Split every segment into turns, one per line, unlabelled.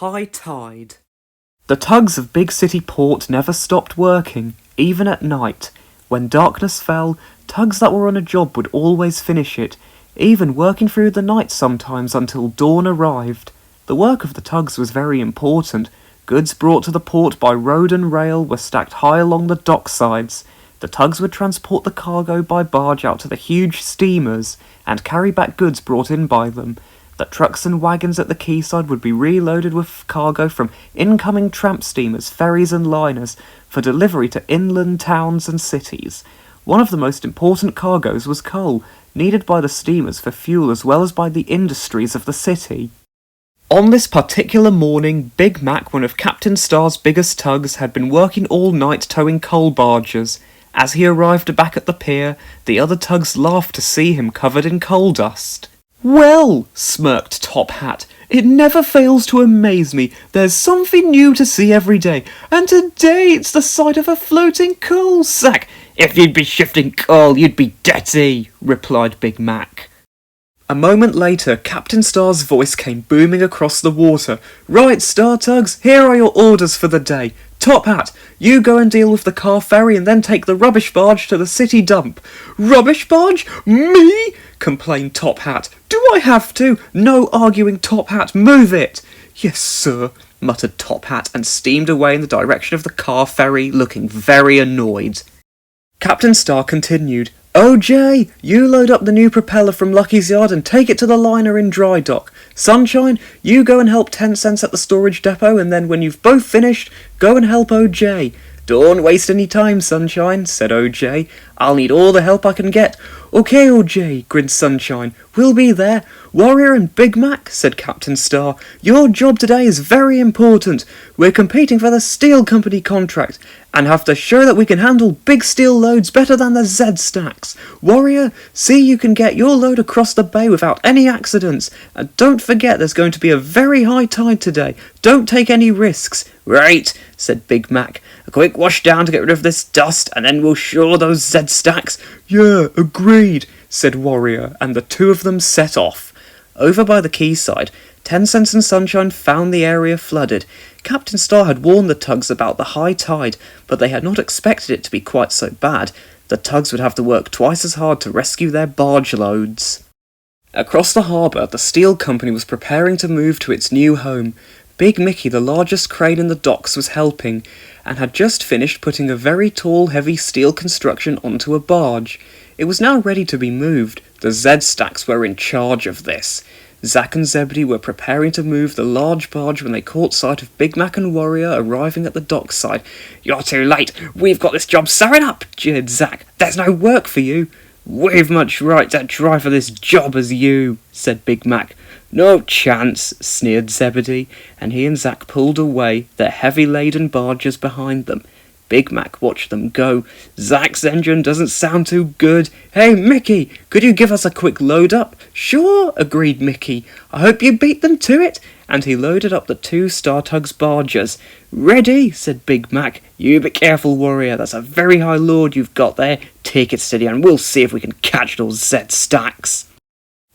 High tide. The tugs of Big City Port never stopped working, even at night. When darkness fell, tugs that were on a job would always finish it, even working through the night sometimes until dawn arrived. The work of the tugs was very important. Goods brought to the port by road and rail were stacked high along the docksides. The tugs would transport the cargo by barge out to the huge steamers, and carry back goods brought in by them. The trucks and wagons at the quayside would be reloaded with cargo from incoming tramp steamers, ferries and liners, for delivery to inland towns and cities. One of the most important cargoes was coal, needed by the steamers for fuel as well as by the industries of the city. On this particular morning, Big Mac, one of Captain Star's biggest tugs, had been working all night towing coal barges. As he arrived back at the pier, the other tugs laughed to see him covered in coal dust. "Well," smirked Top Hat, "it never fails to amaze me. There's something new to see every day, and today it's the sight of a floating coal sack." "If you'd be shifting coal, you'd be dirty," replied Big Mac. A moment later, Captain Star's voice came booming across the water. "Right, Star Tugs, here are your orders for the day. Top Hat, you go and deal with the car ferry and then take the rubbish barge to the city dump." "Rubbish barge? Me?" complained Top Hat. "Do I have to?" "No arguing, Top Hat, move it." "Yes, sir," muttered Top Hat and steamed away in the direction of the car ferry, looking very annoyed. Captain Star continued. "OJ, you load up the new propeller from Lucky's yard and take it to the liner in dry dock. Sunshine, you go and help 10 cents at the storage depot, and then when you've both finished, go and help OJ. "Don't waste any time, Sunshine," said OJ. "I'll need all the help I can get." "Okay, OJ," grinned Sunshine. "We'll be there." "Warrior and Big Mac," said Captain Star, "your job today is very important. We're competing for the Steel Company contract, and have to show that we can handle big steel loads better than the Z-Stacks. Warrior, see you can get your load across the bay without any accidents. And don't forget there's going to be a very high tide today. Don't take any risks." "Right," said Big Mac. "A quick wash down to get rid of this dust, and then we'll shore those Z-Stacks." "Yeah, agreed," said Warrior, and the two of them set off. Over by the quayside, 10 Cents and Sunshine found the area flooded. Captain Star had warned the tugs about the high tide, but they had not expected it to be quite so bad. The tugs would have to work twice as hard to rescue their barge loads. Across the harbour, the Steel Company was preparing to move to its new home. Big Mickey, the largest crane in the docks, was helping, and had just finished putting a very tall, heavy steel construction onto a barge. It was now ready to be moved. The Z-Stacks were in charge of this. Zack and Zebedee were preparing to move the large barge when they caught sight of Big Mac and Warrior arriving at the dockside. "You're too late. We've got this job sewing up," jeered Zack. "There's no work for you." "We've much right to try for this job as you," said Big Mac. "No chance," sneered Zebedee, and he and Zack pulled away, their heavy-laden barges behind them. Big Mac watched them go. "Zack's engine doesn't sound too good. Hey, Mickey, could you give us a quick load-up?" "Sure," agreed Mickey. "I hope you beat them to it." And he loaded up the two Star Tugs barges. "Ready," said Big Mac. "You be careful, Warrior. That's a very high load you've got there. Take it steady and we'll see if we can catch those Z-Stacks."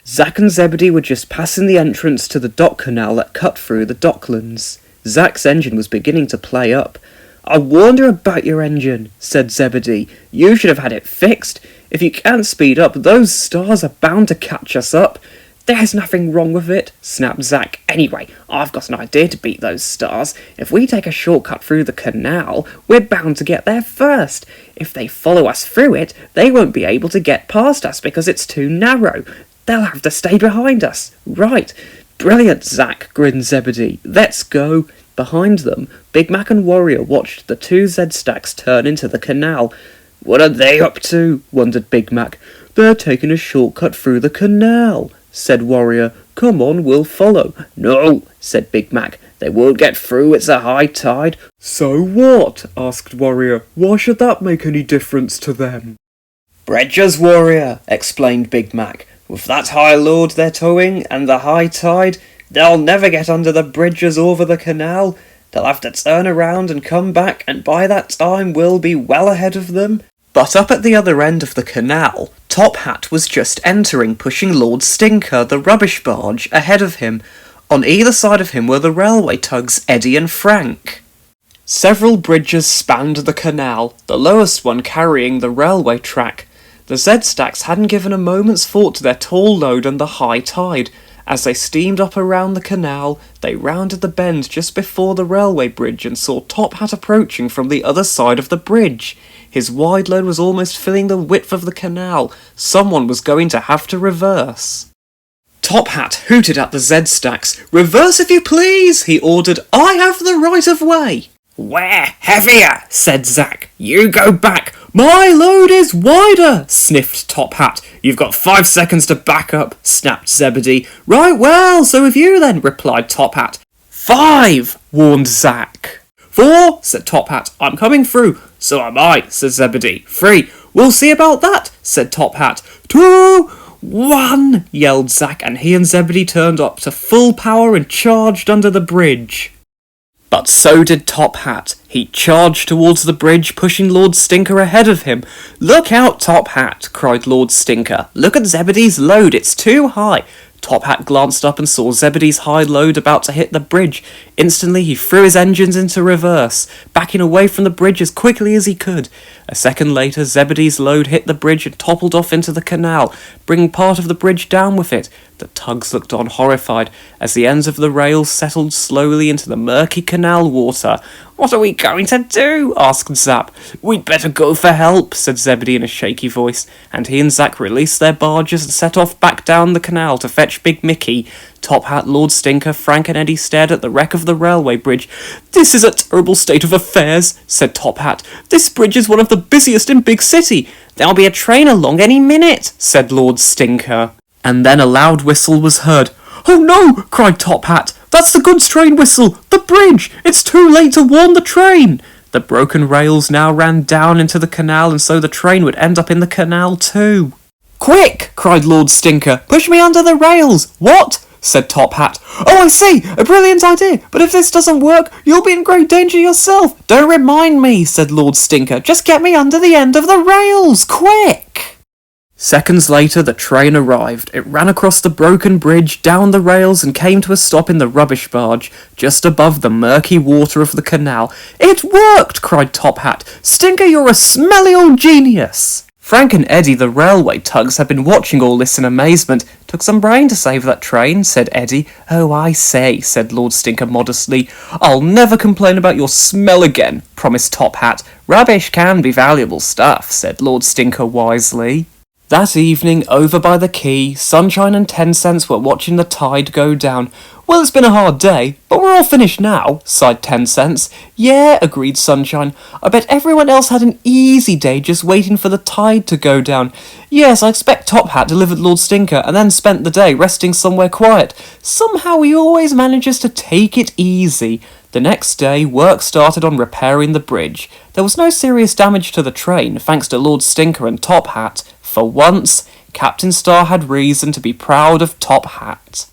Zack and Zebedee were just passing the entrance to the dock canal that cut through the docklands. Zack's engine was beginning to play up. "I wonder about your engine," said Zebedee. "You should have had it fixed. If you can't speed up, those stars are bound to catch us up." "There's nothing wrong with it," snapped Zack. "Anyway, I've got an idea to beat those stars. If we take a shortcut through the canal, we're bound to get there first. If they follow us through it, they won't be able to get past us because it's too narrow. They'll have to stay behind us." "Right. Brilliant, Zack," grinned Zebedee. "Let's go." Behind them, Big Mac and Warrior watched the two Z-Stacks turn into the canal. "What are they up to?" wondered Big Mac. "They're taking a shortcut through the canal," said Warrior. "Come on, we'll follow." "No," said Big Mac. "They won't get through, it's a high tide." "So what?" asked Warrior. "Why should that make any difference to them?" "Bridges, Warrior," explained Big Mac. "With that high load they're towing, and the high tide, they'll never get under the bridges over the canal. They'll have to turn around and come back, and by that time we'll be well ahead of them." But up at the other end of the canal, Top Hat was just entering, pushing Lord Stinker, the rubbish barge, ahead of him. On either side of him were the railway tugs Eddie and Frank. Several bridges spanned the canal, the lowest one carrying the railway track. The Z-Stacks hadn't given a moment's thought to their tall load and the high tide. As they steamed up around the canal, they rounded the bend just before the railway bridge and saw Top Hat approaching from the other side of the bridge. His wide load was almost filling the width of the canal. Someone was going to have to reverse. Top Hat hooted at the Z-Stacks. "Reverse if you please," he ordered. "I have the right of way." "We're heavier," said Zack. "You go back." "My load is wider," sniffed Top Hat. "You've got 5 seconds to back up," snapped Zebedee. "Right, well, so have you then," replied Top Hat. 5, warned Zack. 4, said Top Hat. "I'm coming through." "So am I," said Zebedee. 3, "We'll see about that," said Top Hat. 2, 1, yelled Zack, and he and Zebedee turned up to full power and charged under the bridge. But so did Top Hat. He charged towards the bridge, pushing Lord Stinker ahead of him. "Look out, Top Hat," cried Lord Stinker. "Look at Zebedee's load, it's too high." Top Hat glanced up and saw Zebedee's high load about to hit the bridge. Instantly he threw his engines into reverse, backing away from the bridge as quickly as he could. A second later, Zebedee's load hit the bridge and toppled off into the canal, bringing part of the bridge down with it. The tugs looked on horrified as the ends of the rails settled slowly into the murky canal water. "What are we going to do?" asked Zap. "We'd better go for help," said Zebedee in a shaky voice, and he and Zack released their barges and set off back down the canal to fetch Big Mickey. Top Hat, Lord Stinker, Frank and Eddie stared at the wreck of the railway bridge. "This is a terrible state of affairs," said Top Hat. "This bridge is one of the busiest in Big City." "There'll be a train along any minute," said Lord Stinker. And then a loud whistle was heard. "Oh no!" cried Top Hat. "That's the goods train whistle! The bridge! It's too late to warn the train!" The broken rails now ran down into the canal, and so the train would end up in the canal too. "Quick!" cried Lord Stinker. "Push me under the rails!" "What?" said Top Hat. "Oh, I see! A brilliant idea! But if this doesn't work, you'll be in great danger yourself!" "Don't remind me," said Lord Stinker. "Just get me under the end of the rails! Quick!" Seconds later, the train arrived. It ran across the broken bridge, down the rails, and came to a stop in the rubbish barge, just above the murky water of the canal. "It worked!" cried Top Hat. "Stinker, you're a smelly old genius!" Frank and Eddie, the railway tugs, had been watching all this in amazement. "Took some brain to save that train," said Eddie. "Oh, I say," said Lord Stinker modestly. "I'll never complain about your smell again," promised Top Hat. "Rubbish can be valuable stuff," said Lord Stinker wisely. That evening, over by the quay, Sunshine and 10 Cents were watching the tide go down. "Well, it's been a hard day, but we're all finished now," sighed 10 Cents. "Yeah," agreed Sunshine. "I bet everyone else had an easy day just waiting for the tide to go down. Yes, I expect Top Hat delivered Lord Stinker and then spent the day resting somewhere quiet. Somehow he always manages to take it easy." The next day, work started on repairing the bridge. There was no serious damage to the train, thanks to Lord Stinker and Top Hat. For once, Captain Star had reason to be proud of Top Hat.